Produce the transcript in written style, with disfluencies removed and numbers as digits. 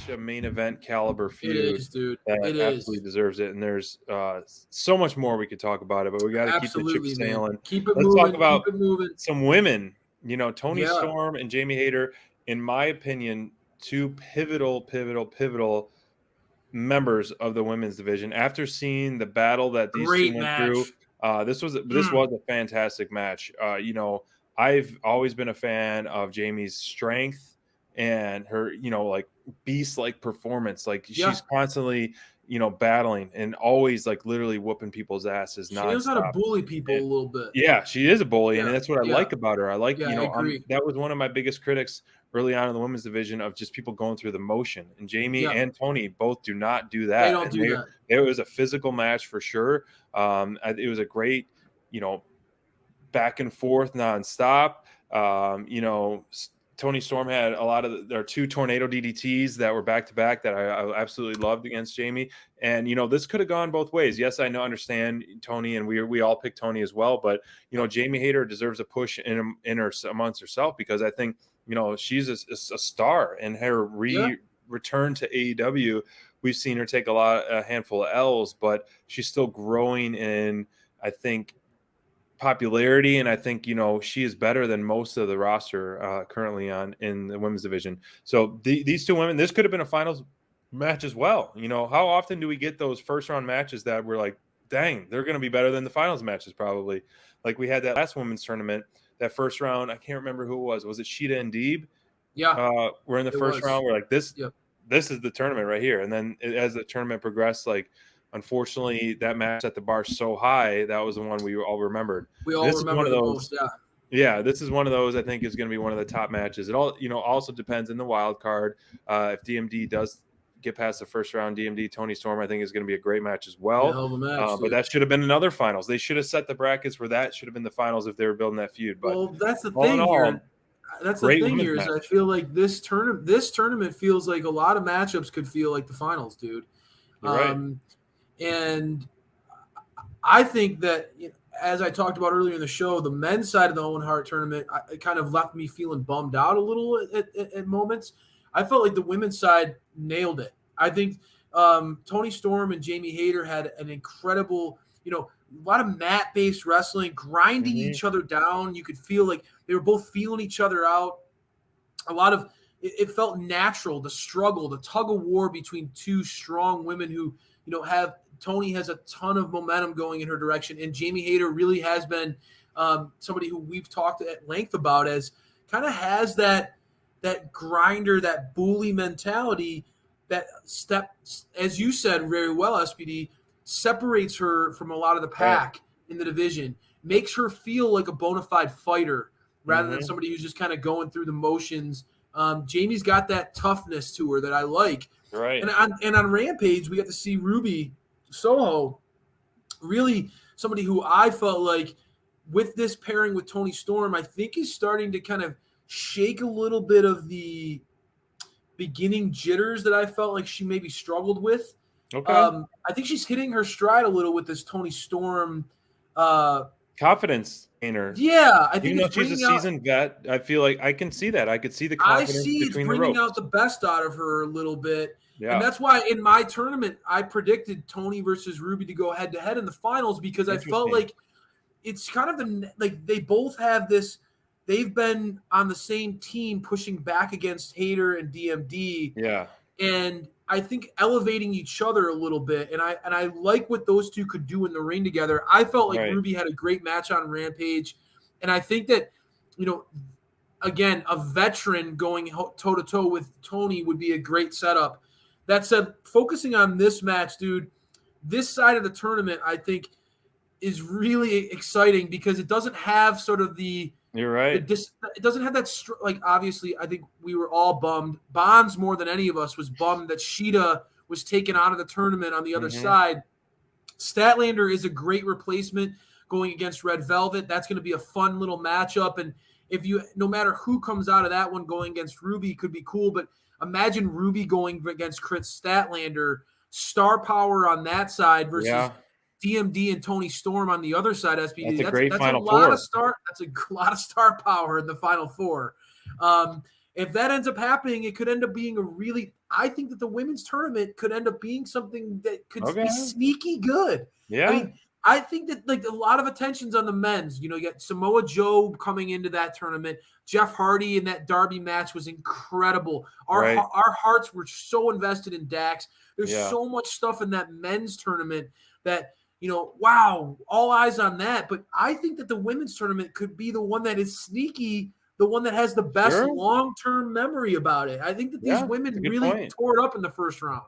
such a main event caliber feud. It is, dude. That It absolutely is. deserves it. And there's so much more we could talk about it, but we got to keep the ship sailing. Man. Keep it Let's moving. talk about Keep it moving. some women. Toni Yeah. Storm and Jamie Hayter, in my opinion, two pivotal members of the women's division. After seeing the battle that these two went through, this was a fantastic match. I've always been a fan of Jamie's strength and her, like beast-like performance. Like she's constantly, battling and always like literally whooping people's asses. She knows how to bully people a little bit. Yeah, she is a bully, and that's what I like about her. I like, I agree. that was one of my biggest critics early on in the women's division, of just people going through the motion. And Jamie and Toni both do not do that. They don't do that. It was a physical match for sure. It was a great, back and forth nonstop. Toni Storm had a lot of their two tornado DDTs that were back to back that I absolutely loved against Jamie. And, this could have gone both ways. Yes, I understand Toni, and we all picked Toni as well. But, Jamie Hayter deserves a push amongst herself, because I think, she's a star, and her return to AEW, we've seen her take a handful of L's, but she's still growing in, I think, popularity, and I think she is better than most of the roster currently in the women's division. So these two women, this could have been a finals match as well. How often do we get those first round matches that we're like, dang, they're going to be better than the finals matches? Probably. Like we had that last women's tournament, that first round, I can't remember who it was it Sheeta and Deeb? We're in the first round, we're like, this is the tournament right here. And then as the tournament progressed, like, unfortunately, that match at the bar so high, that was the one we all remembered. We all remember the most, Yeah, this is one of those I think is going to be one of the top matches. It all, also depends in the wild card. If DMD does get past the first round, DMD Toni Storm, I think is going to be a great match as well. But that should have been another finals. They should have set the brackets where that should have been the finals if they were building that feud. But that's the thing here. That's the thing here is I feel like this tournament feels like a lot of matchups could feel like the finals, dude. Right. And I think that, as I talked about earlier in the show, the men's side of the Owen Hart tournament, it kind of left me feeling bummed out a little at moments. I felt like the women's side nailed it. I think Toni Storm and Jamie Hayter had an incredible, a lot of mat-based wrestling, grinding each other down. You could feel like they were both feeling each other out. A lot of it felt natural, the struggle, the tug of war between two strong women who, Toni has a ton of momentum going in her direction, and Jamie Hayter really has been somebody who we've talked at length about, as kind of has that grinder, that bully mentality, that step, as you said very well, SPD, separates her from a lot of the pack in the division, makes her feel like a bona fide fighter rather than somebody who's just kind of going through the motions. Jamie's got that toughness to her that I like. Right. And on Rampage, we got to see Ruby Soho, really somebody who I felt like with this pairing with Toni Storm, I think is starting to kind of shake a little bit of the beginning jitters that I felt like she maybe struggled with. Okay. I think she's hitting her stride a little with this Toni Storm confidence in her. Yeah, I think even though she's a seasoned vet, I feel like I can see that. I could see the confidence between the ropes. Bringing out the best out of her a little bit. Yeah. And that's why in my tournament, I predicted Toni versus Ruby to go head-to-head in the finals, because I felt like it's kind of they both have this. They've been on the same team pushing back against Hayter and DMD. Yeah. And I think elevating each other a little bit. And I like what those two could do in the ring together. I felt like Ruby had a great match on Rampage. And I think that, again, a veteran going toe-to-toe with Toni would be a great setup. That said, focusing on this match, dude, this side of the tournament, I think, is really exciting because it doesn't have sort of the – You're right. It doesn't have that obviously, I think we were all bummed. Bonds, more than any of us, was bummed that Sheeta was taken out of the tournament on the other side. Statlander is a great replacement going against Red Velvet. That's going to be a fun little matchup. And no matter who comes out of that one going against Ruby, could be cool. But imagine Ruby going against Chris Statlander, star power on that side versus DMD and Toni Storm on the other side. SPD. That's a great Final Four. That's a lot of star power in the Final Four. And If that ends up happening, it could end up being I think that the women's tournament could end up being something that could be sneaky good. Yeah. I mean, I think that like a lot of attention's on the men's. You got Samoa Joe coming into that tournament. Jeff Hardy in that Derby match was incredible. Our hearts were so invested in Dax. There's so much stuff in that men's tournament that, wow, all eyes on that. But I think that the women's tournament could be the one that is sneaky, the one that has the best long-term memory about it. I think that these women really tore it up in the first round.